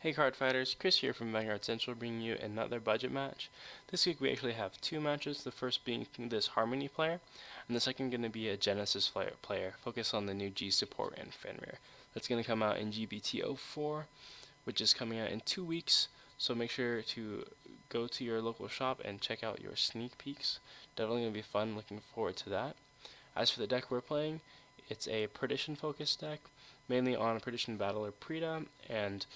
Hey card fighters, Chris here from Vanguard Central bringing you another budget match. This week we actually have two matches, the first being this Harmony player, and the second going to be a Genesis player, focused on the new G support and Fenrir. That's going to come out in GBT04, which is coming out in 2 weeks, so make sure to go to your local shop and check out your sneak peeks. Definitely going to be fun, looking forward to that. As for the deck we're playing, it's a Perdition focused deck, mainly on Perdition Battler Prita, and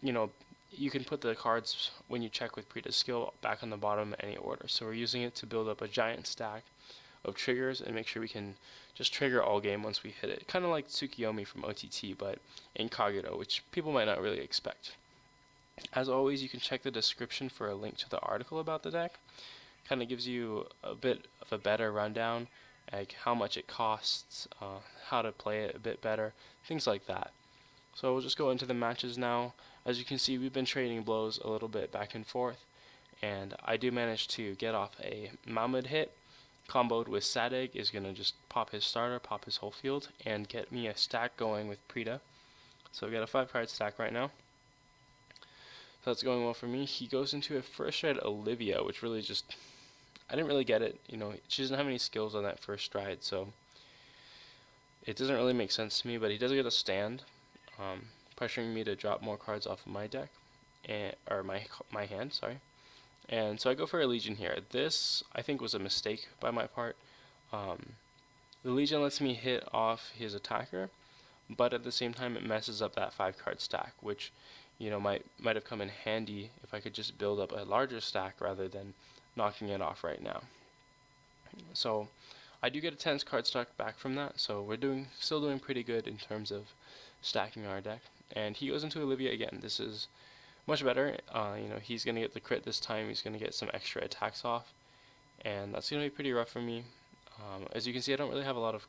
you can put the cards when you check with Prita's skill back on the bottom in any order. So we're using it to build up a giant stack of triggers and make sure we can just trigger all game once we hit it. Kind of like Tsukiyomi from OTT, but incognito, which people might not really expect. As always, you can check the description for a link to the article about the deck. Kind of gives you a bit of a better rundown, like how much it costs, how to play it a bit better, things like that. So we'll just go into the matches now. As you can see, we've been trading blows a little bit back and forth, and I do manage to get off a Mahmud hit. Comboed with Sadeg is going to just pop his starter, pop his whole field, and get me a stack going with Prita. So we got a 5-card stack right now. So that's going well for me. He goes into a first stride Olivia, which really just, I didn't really get it. She doesn't have any skills on that first stride, so it doesn't really make sense to me, but he does get a stand. Pressuring me to drop more cards off of my deck, or my hand, sorry. And so I go for a Legion here. This, I think, was a mistake by my part. The Legion lets me hit off his attacker, but at the same time it messes up that 5-card stack, which might have come in handy if I could just build up a larger stack rather than knocking it off right now. So I do get a 10-card stack back from that, so we're still doing pretty good in terms of stacking our deck. And he goes into Olivia again. This is much better. He's going to get the crit this time. He's going to get some extra attacks off, and that's going to be pretty rough for me. As you can see, I don't really have a lot of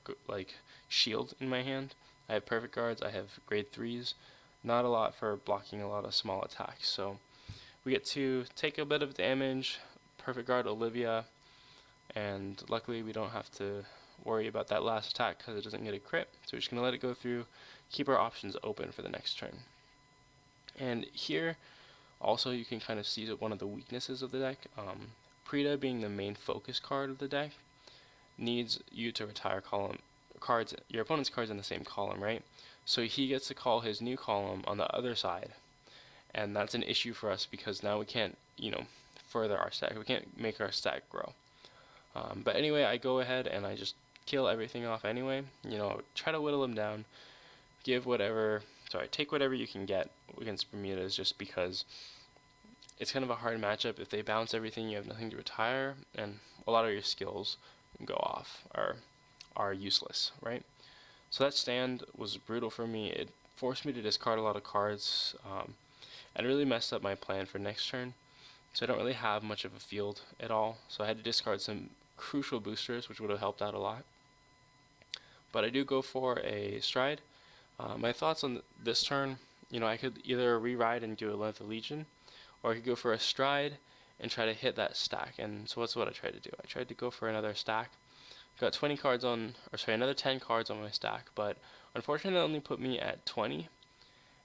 shield in my hand. I have perfect guards, I have grade 3s, not a lot for blocking a lot of small attacks. So we get to take a bit of damage, perfect guard Olivia, and luckily we don't have to worry about that last attack because it doesn't get a crit. So we're just going to let it go through, keep our options open for the next turn. And here also you can kind of see one of the weaknesses of the deck. Prita, being the main focus card of the deck, needs you to retire your opponent's cards in the same column, right? So he gets to call his new column on the other side, and that's an issue for us because now we can't further our stack. We can't make our stack grow. But anyway, I go ahead and I just kill everything off anyway. Try to whittle them down. Take whatever you can get against Bermudas, just because it's kind of a hard matchup. If they bounce everything, you have nothing to retire, and a lot of your skills go off, are useless, right? So that stand was brutal for me. It forced me to discard a lot of cards, and really messed up my plan for next turn. So I don't really have much of a field at all, so I had to discard some crucial boosters, which would have helped out a lot. But I do go for a stride. My thoughts on this turn, I could either re-ride and do a Length of Legion, or I could go for a stride and try to hit that stack. And so that's what I tried to do. I tried to go for another stack. Got another 10 cards on my stack, but unfortunately it only put me at 20,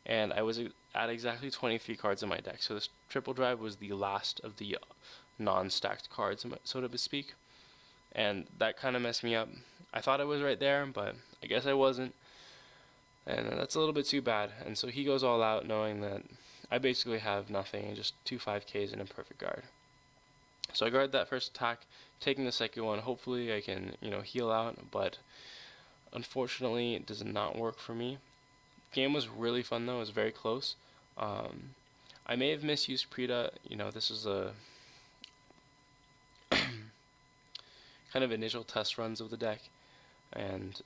and I was at exactly 23 cards in my deck. So this triple drive was the last of the non-stacked cards, so to speak, and that kind of messed me up. I thought I was right there, but I guess I wasn't, and that's a little bit too bad. And so he goes all out knowing that I basically have nothing, just 2 5Ks and a perfect guard. So I guard that first attack, taking the second one. Hopefully I can heal out, but unfortunately it does not work for me. The game was really fun though. It was very close. I may have misused Prita. This is a kind of initial test runs of the deck, and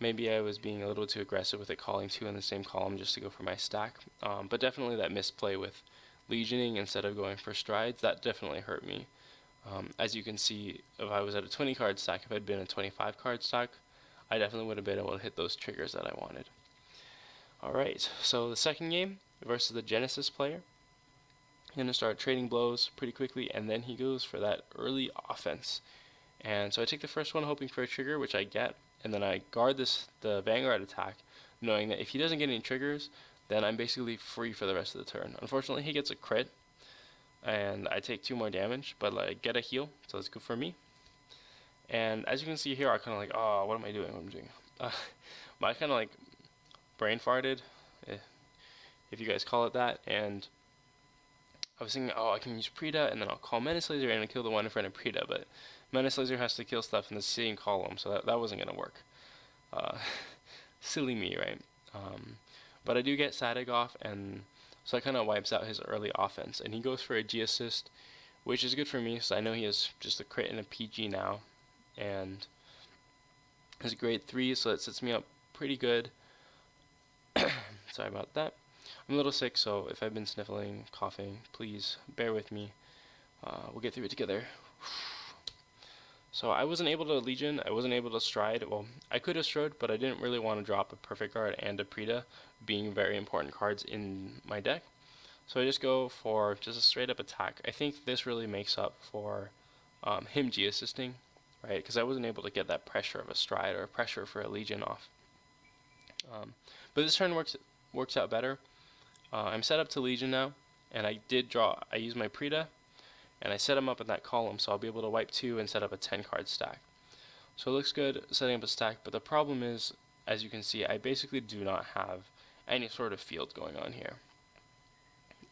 maybe I was being a little too aggressive with it, calling 2 in the same column just to go for my stack. But definitely that misplay with Legioning instead of going for strides, that definitely hurt me. As you can see, if I was at a 20-card stack, if I'd been a 25-card stack, I definitely would have been able to hit those triggers that I wanted. Alright, so the second game versus the Genesis player. I'm going to start trading blows pretty quickly, and then he goes for that early offense. And so I take the first one hoping for a trigger, which I get, and then I guard the Vanguard attack, knowing that if he doesn't get any triggers, then I'm basically free for the rest of the turn. Unfortunately, he gets a crit, and I take 2 more damage, but like get a heal, so it's good for me. And as you can see here, I kind of like, oh, what am I doing? What am I doing? But I kind of like brain farted, if you guys call it that, and I was thinking, oh, I can use Preda, and then I'll call Menace Laser and I'll kill the one in front of Preda, but Menace Laser has to kill stuff in the same column, so that wasn't going to work. Silly me, right? But I do get Sadig off, and so that kind of wipes out his early offense, and he goes for a G assist, which is good for me, so I know he has just a crit and a PG now, and he's a grade 3, so that sets me up pretty good. Sorry about that. I'm a little sick, so if I've been sniffling, coughing, please bear with me. We'll get through it together. So I wasn't able to Legion, I wasn't able to Stride. Well, I could have Strode, but I didn't really want to drop a Perfect Guard and a Preda, being very important cards in my deck. So I just go for just a straight up attack. I think this really makes up for him G-assisting, right? Because I wasn't able to get that pressure of a Stride or pressure for a Legion off. But this turn works out better. I'm set up to Legion now, and I use my Preda, and I set him up in that column, so I'll be able to wipe 2 and set up a 10 card stack. So it looks good setting up a stack, but the problem is, as you can see, I basically do not have any sort of field going on here.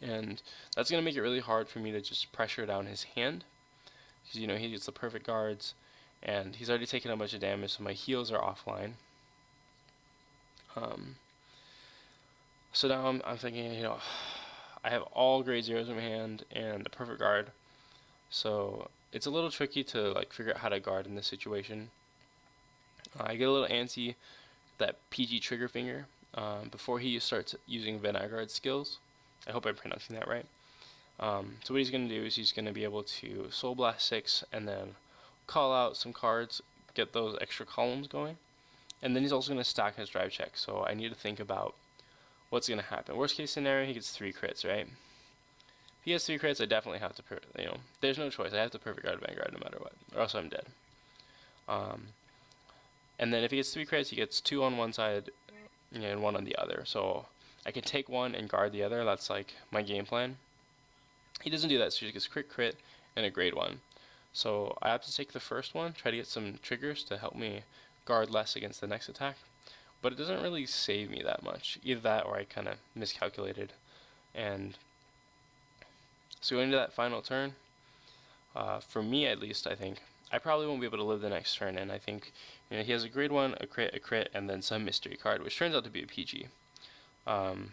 And that's going to make it really hard for me to just pressure down his hand, because you know he gets the perfect guards, and he's already taken a bunch of damage, so my heals are offline. So now I'm thinking, you know, I have all grade 0s in my hand and a perfect guard, so it's a little tricky to like figure out how to guard in this situation. I get a little antsy that PG trigger finger before he starts using Vanguard skills. I hope I'm pronouncing that right. So what he's going to do is he's going to be able to Soul Blast 6 and then call out some cards, get those extra columns going, and then he's also going to stack his drive check. So I need to think about what's going to happen. Worst case scenario, he gets 3 crits, right? If he has 3 crits, I definitely have to, there's no choice. I have to perfect guard Vanguard no matter what, or else I'm dead. And then if he gets 3 crits, he gets 2 on one side, and 1 on the other. So I can take 1 and guard the other. That's like my game plan. He doesn't do that, so he just gets crit, and a grade 1. So I have to take the first one, try to get some triggers to help me guard less against the next attack. But it doesn't really save me that much. Either that or I kind of miscalculated. And so going into that final turn, for me at least, I think, I probably won't be able to live the next turn. And I think he has a grade 1, a crit, and then some mystery card, which turns out to be a PG. And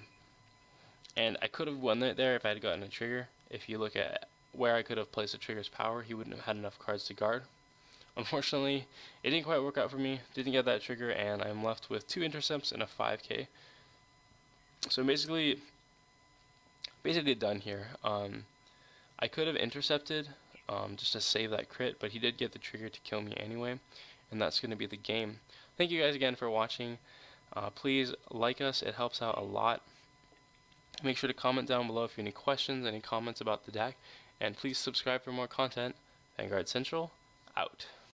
I could have won it there if I had gotten a trigger. If you look at where I could have placed a trigger's power, he wouldn't have had enough cards to guard. Unfortunately, it didn't quite work out for me, didn't get that trigger, and I'm left with 2 intercepts and a 5k. So basically done here. I could have intercepted just to save that crit, but he did get the trigger to kill me anyway, and that's going to be the game. Thank you guys again for watching. Please like us, it helps out a lot. Make sure to comment down below if you have any questions, any comments about the deck, and please subscribe for more content. Vanguard Central, out.